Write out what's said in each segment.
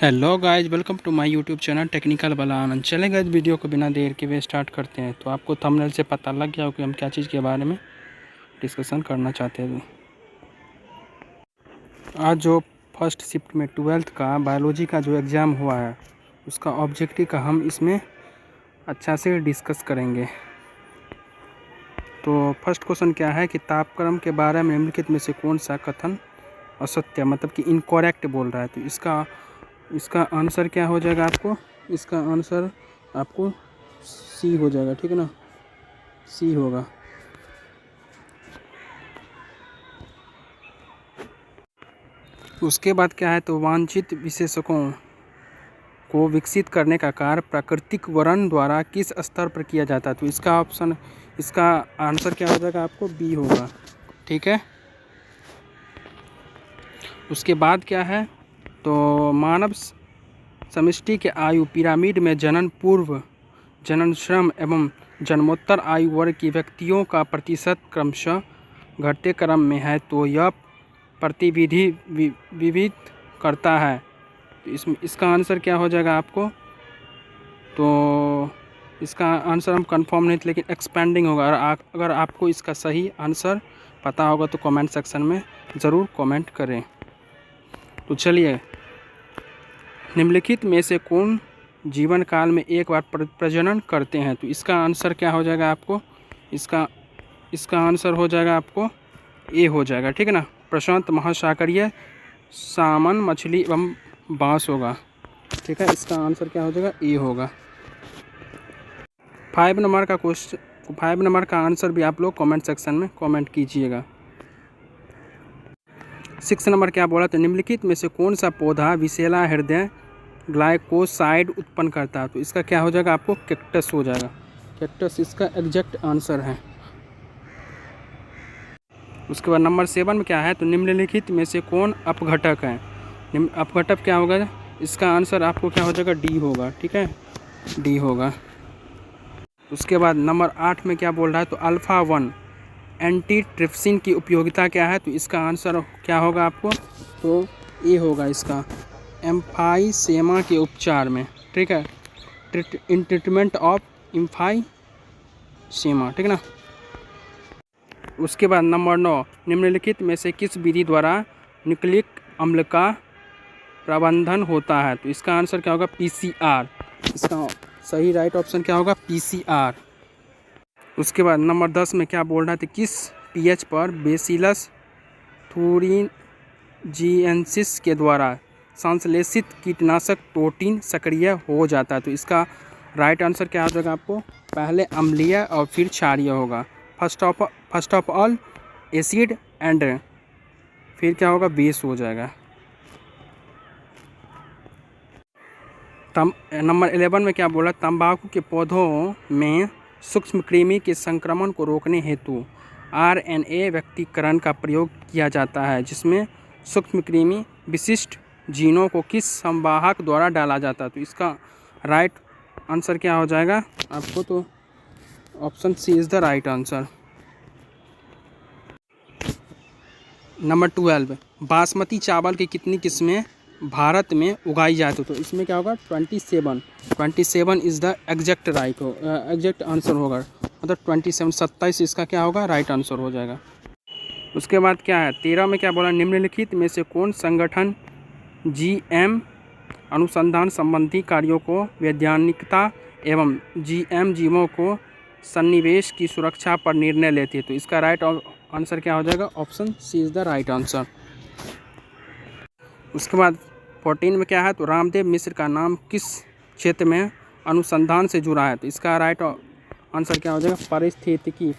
Hello guys, welcome to my YouTube channel technical वाला आनंद। चले गए वीडियो को बिना देर के वे स्टार्ट करते हैं। तो आपको थंबनेल से पता लग गया हो कि हम क्या चीज़ के बारे में डिस्कशन करना चाहते हैं। आज जो फर्स्ट शिफ्ट में 12th का बायोलॉजी का जो एग्ज़ाम हुआ है उसका ऑब्जेक्टिव का हम इसमें अच्छा से डिस्कस करेंगे। तो फर्स्ट क्वेश्चन क्या है कि तापक्रम के बारे में निम्नलिखित में से कौन सा कथन असत्य मतलब कि इनकरेक्ट बोल रहा है। तो इसका आंसर क्या हो जाएगा आपको, इसका आंसर आपको सी हो जाएगा, ठीक है ना, सी होगा। उसके बाद क्या है, तो वांछित विशेषकों को विकसित करने का कार्य प्राकृतिक वर्ण द्वारा किस स्तर पर किया जाता है। तो इसका आंसर क्या हो जाएगा आपको, बी होगा, ठीक है। उसके बाद क्या है, तो मानव समष्टि के आयु पिरामिड में जनन पूर्व, जनन श्रम एवं जन्मोत्तर आयु वर्ग की व्यक्तियों का प्रतिशत क्रमशः घटते क्रम में है। तो यह प्रतिविधि विविध करता है। तो इसका आंसर क्या हो जाएगा आपको, तो इसका आंसर हम कंफर्म नहीं थे लेकिन एक्सपेंडिंग होगा। और अगर आपको इसका सही आंसर पता होगा तो कमेंट सेक्शन में ज़रूर कमेंट करें। तो चलिए, निम्नलिखित में से कौन जीवन काल में एक बार प्रजनन करते हैं। तो इसका आंसर क्या हो जाएगा आपको, इसका आंसर हो जाएगा आपको ए हो जाएगा, ठीक है ना। प्रशांत महासागरीय सामन मछली एवं बांस होगा, ठीक है। इसका आंसर क्या हो जाएगा, ए होगा। 5 नंबर का क्वेश्चन, 5 नंबर का आंसर भी आप लोग कमेंट सेक्शन में कमेंट कीजिएगा। 6 नंबर क्या बोला, तो निम्नलिखित में से कौन सा पौधा विषैला हृदय ग्लाइकोसाइड उत्पन्न करता है। तो इसका क्या हो जाएगा आपको, कैक्टस हो जाएगा, कैक्टस इसका एग्जैक्ट आंसर है। उसके बाद नंबर 7 में क्या है, तो निम्नलिखित में से कौन अपघटक है। अपघटक क्या होगा, इसका आंसर आपको क्या हो जाएगा, डी होगा, ठीक है, डी होगा। उसके बाद नंबर 8 में क्या बोल रहा है, तो अल्फ़ा 1 एंटीट्रिप्सिन की उपयोगिता क्या है। तो इसका आंसर क्या होगा आपको, तो ए होगा इसका, एम्फाइसेमा के उपचार में, ठीक है, इन ट्रीटमेंट ऑफ एम्फाइसेमा, ठीक है ना। उसके बाद नंबर 9, निम्नलिखित में से किस विधि द्वारा न्यूक्लिक अम्ल का प्रबंधन होता है। तो इसका आंसर क्या होगा, पीसीआर। इसका सही राइट ऑप्शन क्या होगा, पीसीआर। उसके बाद नंबर 10 में क्या बोल रहा है, किस पीएच पर बेसिलस थूरिनजिएंसिस के द्वारा संश्लेषित कीटनाशक प्रोटीन सक्रिय हो जाता है। तो इसका राइट आंसर क्या हो जाएगा आपको, पहले अम्लीय और फिर क्षारीय होगा। First of all acid and फिर क्या होगा, बेस हो जाएगा। नंबर 11 में क्या बोला, तंबाकू के पौधों में सूक्ष्म कृमि के संक्रमण को रोकने हेतु आरएनए व्यक्तीकरण का प्रयोग किया जाता है, जिसमें सूक्ष्म कृमि विशिष्ट जीनों को किस संवाहक द्वारा डाला जाता है। तो इसका राइट आंसर क्या हो जाएगा आपको, तो option C is the right answer. Number 12, basmati चावल की कितनी किस्में भारत में उगाई जाती है। तो इसमें क्या होगा, 27 इज़ द एग्जैक्ट आंसर होगा, मतलब 27 इसका क्या होगा, राइट आंसर हो जाएगा। उसके बाद क्या है, 13 में क्या बोला, निम्नलिखित में से कौन संगठन जीएम अनुसंधान संबंधी कार्यों को वैज्ञानिकता एवं जीएम जीवों को सन्निवेश की सुरक्षा पर निर्णय लेती है। तो इसका राइट आंसर क्या हो जाएगा, option C is the right answer. उसके बाद 14 में क्या है, तो रामदेव मिश्र का नाम किस क्षेत्र में अनुसंधान से जुड़ा है। तो इसका राइट आंसर क्या हो जाएगा, पारिस्थितिकी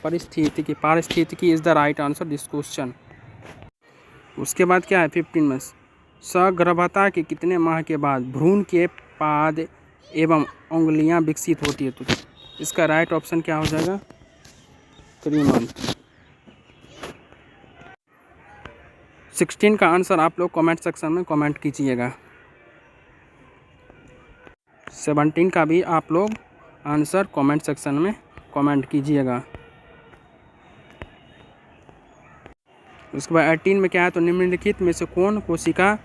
is the right answer this question. उसके बाद क्या है 15 में, सगर्भता के कितने माह के बाद भ्रूण के पाद एवं उंगलियां विकसित होती है। तो इसका राइट ऑप्शन क्या हो जाएगा, 3 मंथ। 16 का आंसर आप लोग कमेंट सेक्शन में कमेंट कीजिएगा। 17 का भी आप लोग आंसर कमेंट सेक्शन में कमेंट कीजिएगा। उसके बाद 18 में क्या है, तो निम्नलिखित में से कौन कोशिका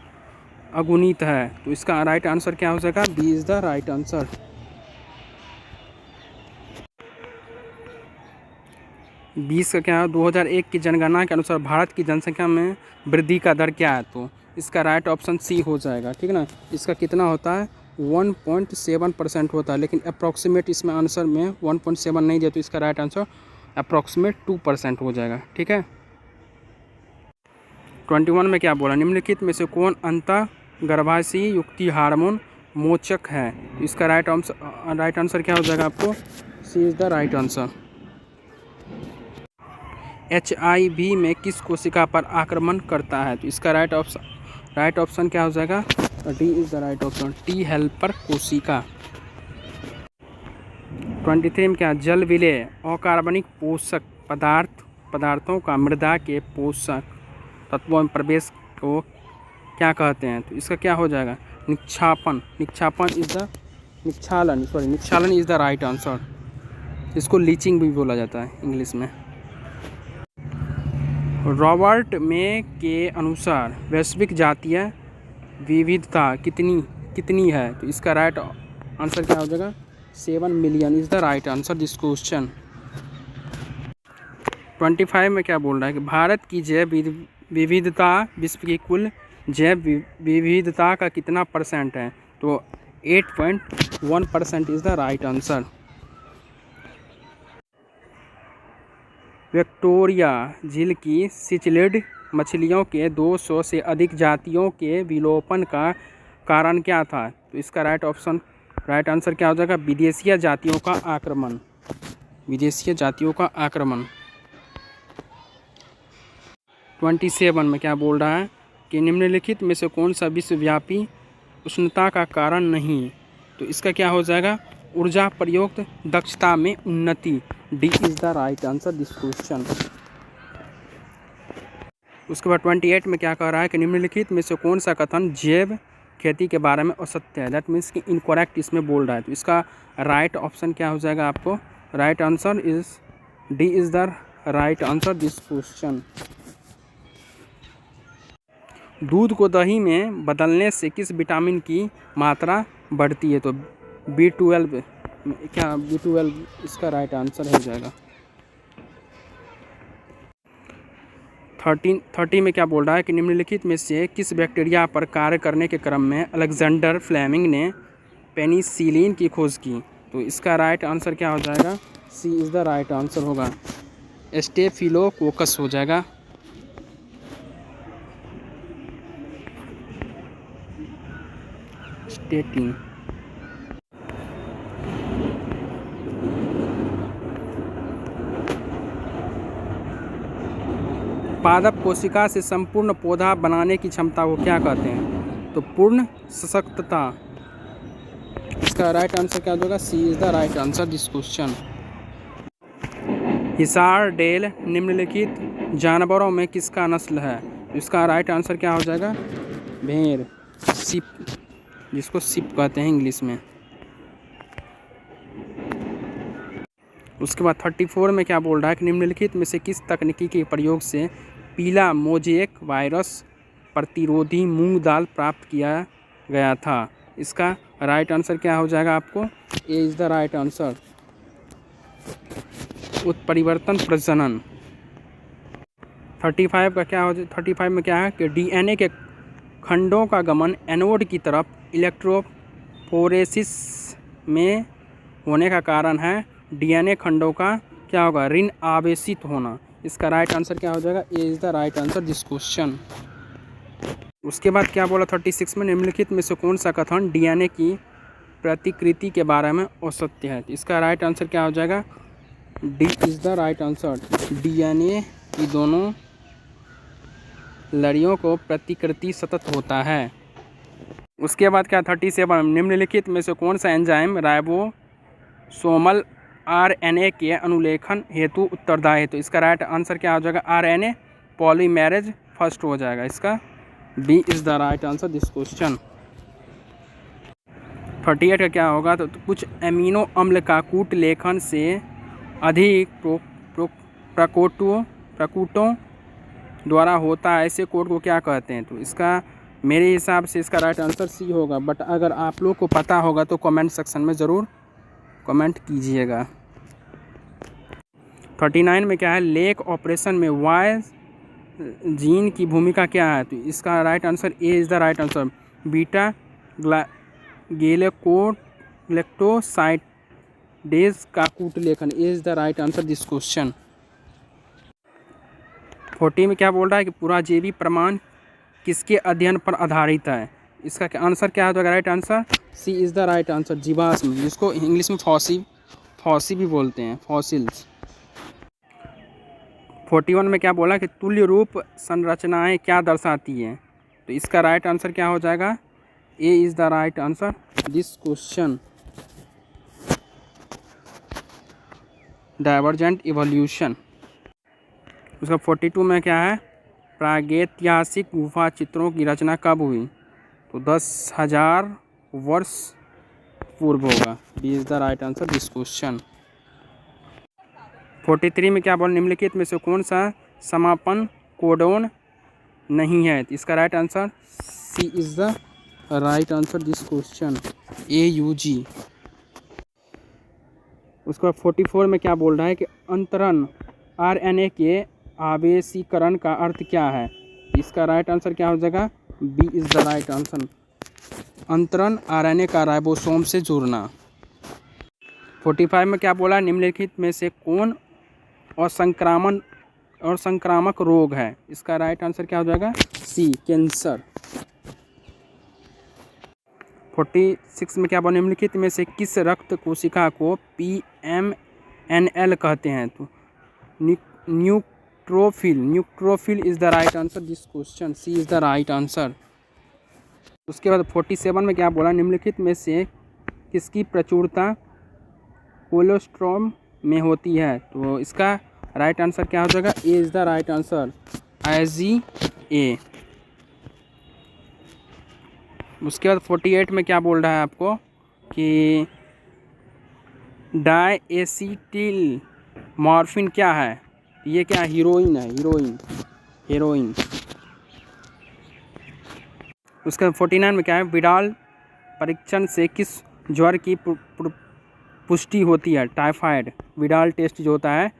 अगुणित है। तो इसका राइट आंसर क्या हो जाएगा? B is the right answer. 20 का क्या है? 2001 की जनगणना के अनुसार भारत की जनसंख्या में वृद्धि का दर क्या है? तो इसका राइट ऑप्शन सी हो जाएगा, ठीक है ना। इसका कितना होता है? 1.7% होता है, लेकिन अप्रॉक्सीमेट इसमें आंसर में 1.7 नहीं दिया, तो इसका राइट आंसर अप्रॉक्सीमेट 2% हो जाएगा, ठीक है। 21 में क्या बोला? निम्नलिखित में से कौन अंतःगर्भाशयी युक्ति हार्मोन मोचक है? तो इसका राइट आंसर क्या हो जाएगा आपको? C is the right answer. HIV में किस कोशिका पर आक्रमण करता है? तो इसका राइट ऑप्शन क्या हो जाएगा? D is the right option, T helper कोशिका। 23 में क्या? जल विलेय अकार्बनिक पोषक पदार्थों का मृदा के पोषक तत्वों में प्रवेश को क्या कहते हैं? तो इसका क्या हो जाएगा? निक्षालन इज़ द राइट आंसर। इसको लीचिंग भी बोला जाता है इंग्लिश में। रॉबर्ट मे के अनुसार वैश्विक जातीय विविधता कितनी है? तो इसका राइट आंसर क्या हो जाएगा? 7 million is the right answer this question. 25 में क्या बोल रहा है कि भारत की जैव विविधता विश्व की कुल जैव विविधता का कितना % है? तो 8.1% is the right answer. Victoria झील की सिचिलिड मछलियों के 200 से अधिक जातियों के विलोपन का कारण क्या था? तो इसका राइट आंसर क्या हो जाएगा? विदेशीय जातियों का आक्रमण। 27 में क्या बोल रहा है कि निम्नलिखित में से कौन सा विश्वव्यापी उष्णता का कारण नहीं? तो इसका क्या हो जाएगा? ऊर्जा प्रयोग दक्षता में उन्नति। D is the right answer this question. उसके बाद 28 में क्या कह रहा है कि निम्नलिखित में से कौन सा कथन जैव खेती के बारे में असत्य है? दैट मीन्स कि इनकरेक्ट इसमें बोल रहा है। तो इसका राइट ऑप्शन क्या हो जाएगा आपको? Right answer is D is the right answer this question. दूध को दही में बदलने से किस विटामिन की मात्रा बढ़ती है? तो B12 इसका राइट आंसर हो जाएगा। 30 में क्या बोल रहा है कि निम्नलिखित में से किस बैक्टीरिया पर कार्य करने के क्रम में अलेक्जेंडर फ्लेमिंग ने पेनिसिलिन की खोज की? तो इसका राइट आंसर क्या हो जाएगा? C is the right answer होगा, स्टेफिलोकोकस हो जाएगा। स्टेटिन। पादप कोशिका से संपूर्ण पौधा बनाने की क्षमता को क्या कहते हैं? तो पूर्ण सशक्तता। इसका राइट आंसर क्या होगा? C is the right answer this question. Hisardale निम्नलिखित जानवरों में किसका नस्ल है? इसका राइट आंसर क्या हो जाएगा? भेड़, सिप, जिसको सिप कहते हैं इंग्लिश में। उसके बाद 34 में क्या बोल रहा है कि निम्नलिखित में से किस तकनीकी के प्रयोग से पीला मोज़ेक वायरस प्रतिरोधी मूंग दाल प्राप्त किया गया था? इसका राइट आंसर क्या हो जाएगा आपको? ए इज़ द राइट आंसर, उत्परिवर्तन प्रजनन। 35 का क्या हो जाए? 35 में क्या है कि DNA के खंडों का गमन एनोड की तरफ इलेक्ट्रोफोरेसिस में होने का कारण है DNA खंडों का क्या होगा? ऋण आवेशित होना। इसका राइट आंसर क्या हो जाएगा? ए is the right answer this question. उसके बाद क्या बोला 36 में? निम्नलिखित में से कौन सा कथन DNA की प्रतिकृति के बारे में असत्य है? इसका राइट आंसर क्या हो जाएगा? D is the right answer. DNA की दोनों लड़ियों को प्रतिकृति सतत होता है। उसके बाद क्या 37 निम्नलिखित में से कौन सा एंजाइम राइबोसोमल RNA के अनुलेखन हेतु उत्तरदायी है? तो इसका राइट आंसर क्या हो जाएगा? RNA पॉलीमेरेज फर्स्ट हो जाएगा। इसका B is the right answer this question. 38 का क्या होगा? तो कुछ एमिनो अम्ल का कूट लेखन से अधिक प्रकोटों द्वारा होता है, ऐसे कोड को क्या कहते हैं? तो इसका मेरे हिसाब से इसका राइट आंसर सी होगा, बट अगर आप लोग को पता होगा तो कमेंट सेक्शन में ज़रूर कमेंट कीजिएगा। 39 में क्या है, लेक ऑपरेशन में वाई जीन की भूमिका क्या है? तो इसका right answer A is the right answer. Beta galactosidase का कूटलेखन is the right answer this question. 40 में क्या बोल रहा है कि पुराजीवी प्रमाण किसके अध्ययन पर आधारित है? इसका आंसर क्या होगा? Right answer C is the right answer, जीवाश्म, जिसको इंग्लिश में फॉसी भी बोलते हैं, फॉसिल्स। 41 में क्या बोला कि तुल्य रूप संरचनाएं क्या दर्शाती हैं? तो इसका राइट आंसर क्या हो जाएगा? ए is the right answer this question. Divergent evolution. उसका 42 में क्या है, प्रागैतिहासिक गुफा चित्रों की रचना कब हुई? तो 10,000 वर्ष पूर्व होगा। B is the right answer this question. 43 में क्या बोल, निम्नलिखित में से कौन सा समापन कोडोन नहीं है? तो इसका right answer C is the right answer this question, AUG। उसका 44 में क्या बोल रहा है कि अंतरण RNA के आवेशीकरण का अर्थ क्या है? इसका राइट आंसर क्या हो जाएगा? B is the right answer, अंतरण RNA का राइबोसोम से जुड़ना। 45 में क्या बोला, निम्नलिखित में से कौन असंक्रामक रोग है? इसका राइट आंसर क्या हो जाएगा? सी, कैंसर। 46 में क्या बोला, निम्नलिखित में से किस रक्त कोशिका को PMNL कहते हैं? तो neutrophil is the right answer this question, C is the right answer. उसके बाद 47 में क्या बोला, निम्नलिखित में से किसकी प्रचुरता कोलेस्ट्रॉल में होती है? तो इसका राइट आंसर क्या हो जाएगा? ए is the right answer, IgA। उसके बाद 48 में क्या बोल रहा है आपको कि डायएसिटिल मॉर्फिन क्या है? ये क्या, हीरोइन है, हेरोइन। उसके 49 में क्या है, विडाल परीक्षण से किस ज्वर की पुष्टि होती है? टाइफाइड। विडाल टेस्ट जो होता है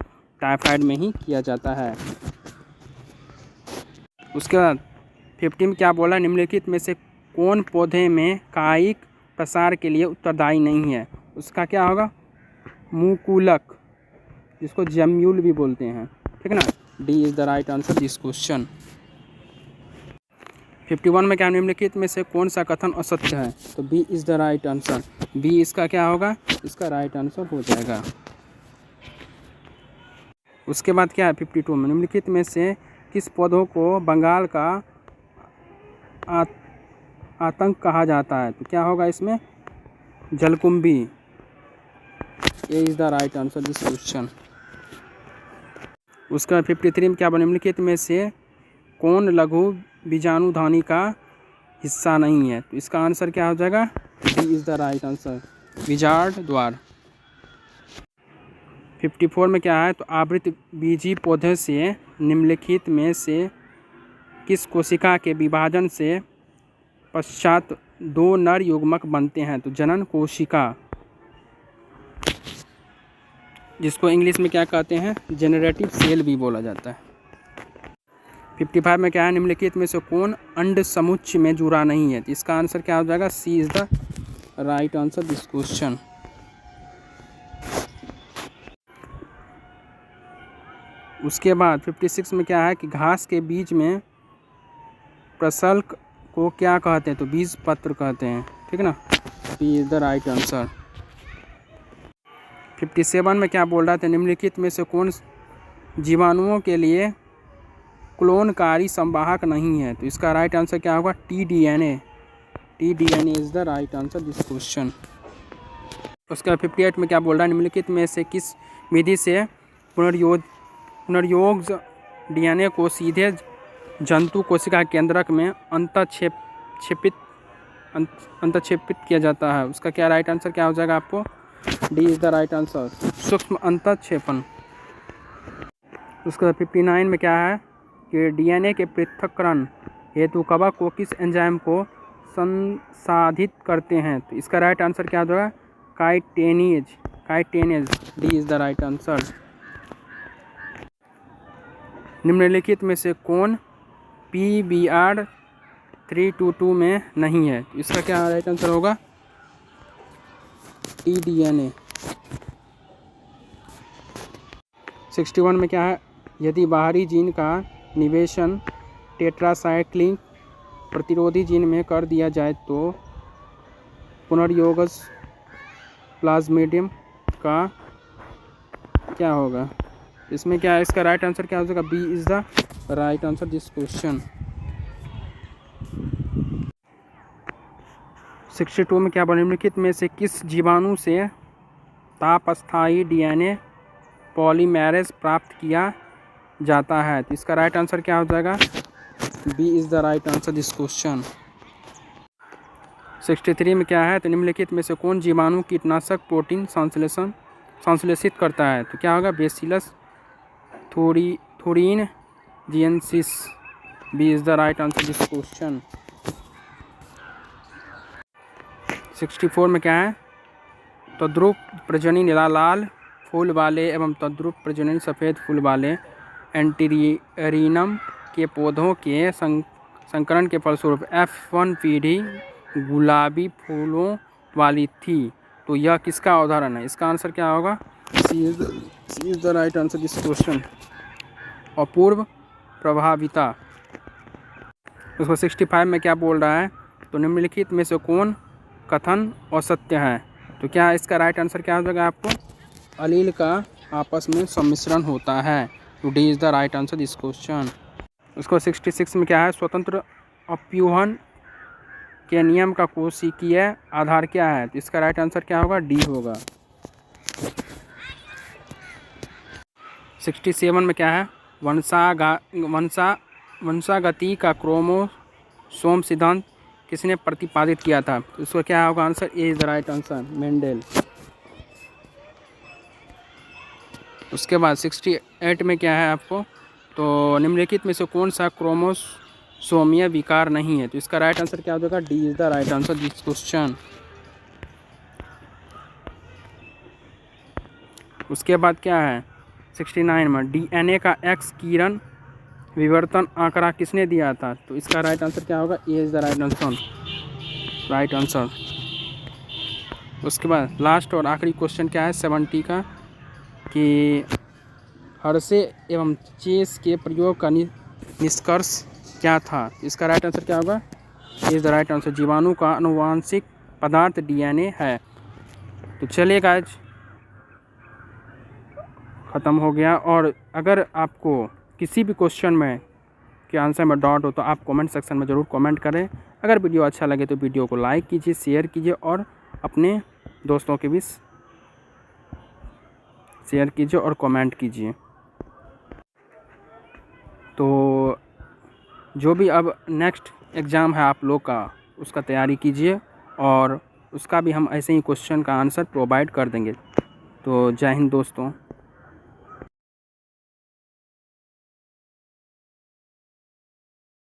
टाइफाइड में ही किया जाता है। उसके बाद 50 में क्या बोला, निम्नलिखित में से कौन पौधे में कायिक प्रसार के लिए उत्तरदायी नहीं है? उसका क्या होगा? मुकुलक, जिसको जम्यूल भी बोलते हैं, ठीक है ना। D is the right answer this question. 51 में क्या, निम्नलिखित में से कौन सा कथन असत्य है? तो B is the right answer, B इसका क्या होगा? इसका राइट आंसर हो जाएगा। उसके बाद क्या है 52 में, निम्नलिखित में से किस पौधों को बंगाल का आतंक कहा जाता है? तो क्या होगा इसमें? जलकुंभी। ए is the right answer this question. उसका 53 में क्या बना, निम्नलिखित में से कौन लघु बीजाणुधानी का हिस्सा नहीं है? तो इसका आंसर क्या हो जाएगा? D is the right answer, wizard द्वार। 54 में क्या है, तो आवृत बीजी पौधे से निम्नलिखित में से किस कोशिका के विभाजन से पश्चात दो नर युग्मक बनते हैं? तो जनन कोशिका, जिसको इंग्लिश में क्या कहते हैं? जेनरेटिव सेल भी बोला जाता है। 55 में क्या है, निम्नलिखित में से कौन अंड समुच्चय में जुड़ा नहीं है? तो इसका आंसर क्या हो जाएगा? C is the right answer this question. उसके बाद 56 में क्या है कि घास के बीज में प्रशल्क को क्या कहते हैं? तो बीज पत्र कहते हैं, ठीक है ना। B is the right answer. 57 में क्या बोल रहा था, निम्नलिखित में से कौन जीवाणुओं के लिए क्लोनकारी संवाहक नहीं है? तो इसका राइट आंसर क्या होगा? tDNA is the right answer this question. उसका 58 में क्या बोल रहा है, निम्नलिखित में से किस विधि से पुनर्योग DNA को सीधे जंतु कोशिका केंद्रक में अंतक्षेपित किया जाता है? उसका क्या राइट आंसर क्या हो जाएगा आपको? D is the right answer, सूक्ष्म अंतक्षेपण। उसका 59 में क्या है कि DNA के पृथक्करण हेतु कवक को किस एंजाइम को संसाधित करते हैं? तो इसका राइट आंसर क्या होगा? Chitinase. Chitinase, D is the right answer. निम्नलिखित में से कौन PBr 322 में नहीं है? तो इसका क्या राइट आंसर होगा? tDNA। 61 में क्या है? यदि बाहरी जीन का निवेशन टेट्रासाइक्लिन प्रतिरोधी जीन में कर दिया जाए तो पुनर्योगज प्लाज्मिडियम का क्या होगा? इसमें क्या है? इसका राइट आंसर क्या हो जाएगा? B is the right answer this question. 62 में क्या? निम्नलिखित में से किस जीवाणु से तापस्थायी DNA पॉलीमेरेज प्राप्त किया जाता है? तो इसका राइट आंसर क्या हो जाएगा? B is the right answer this question. 63 में क्या है? तो निम्नलिखित में से कौन जीवाणु कीटनाशक प्रोटीन संश्लेषित करता है? तो क्या होगा? Bacillus thuringiensis. B is the right answer this question. 64 में क्या है? तद्रुप प्रजनन लाल फूल वाले एवं तद्रुप प्रजनन सफ़ेद फूल वाले एंटीरियम के पौधों के संकरण के फलस्वरूप F1 पीढ़ी गुलाबी फूलों वाली थी। तो यह किसका उदाहरण है? इसका आंसर क्या होगा? C is the right answer this question. अपूर्व प्रभाविता। उसको 65 में क्या बोल रहा है? तो निम्नलिखित में से कौन कथन असत्य है? तो क्या इसका राइट आंसर क्या हो जाएगा आपको? अलील का आपस में सम्मिश्रण होता है। तो D is the right answer this question. उसको 66 में क्या है? स्वतंत्र अप्यूहन के नियम का कोशिकीय आधार क्या है? तो इसका राइट आंसर क्या होगा? डी होगा। 67 में क्या है? वंशागति का क्रोमोसोम सिद्धांत किसने प्रतिपादित किया था? तो इसका क्या होगा answer? A is the right answer, Mendel. उसके बाद 68 में क्या है आपको? तो निम्नलिखित में से कौन सा क्रोमोसोमीय विकार नहीं है? तो इसका राइट आंसर क्या हो जाएगा? D is the right answer this question. उसके बाद क्या है? 69 में DNA का एक्स किरण विवर्तन आंकड़ा किसने दिया था? तो इसका राइट आंसर क्या होगा? ए इज़ द राइट आंसर। उसके बाद लास्ट और आखिरी क्वेश्चन क्या है 70 का, कि हर्शे एवं चेस के प्रयोग का निष्कर्ष क्या था? इसका राइट आंसर क्या होगा? ए इज़ द राइट आंसर। जीवाणु का आनुवांशिक पदार्थ DNA है। तो चलिए गाइस, ख़त्म हो गया। और अगर आपको किसी भी क्वेश्चन में के आंसर में डाउट हो तो आप कमेंट सेक्शन में ज़रूर कमेंट करें। अगर वीडियो अच्छा लगे तो वीडियो को लाइक कीजिए, शेयर कीजिए और अपने दोस्तों के बीच शेयर कीजिए और कमेंट कीजिए। तो जो भी अब नेक्स्ट एग्ज़ाम है आप लोग का, उसका तैयारी कीजिए और उसका भी हम ऐसे ही क्वेश्चन का आंसर प्रोवाइड कर देंगे। तो जय हिंद दोस्तों।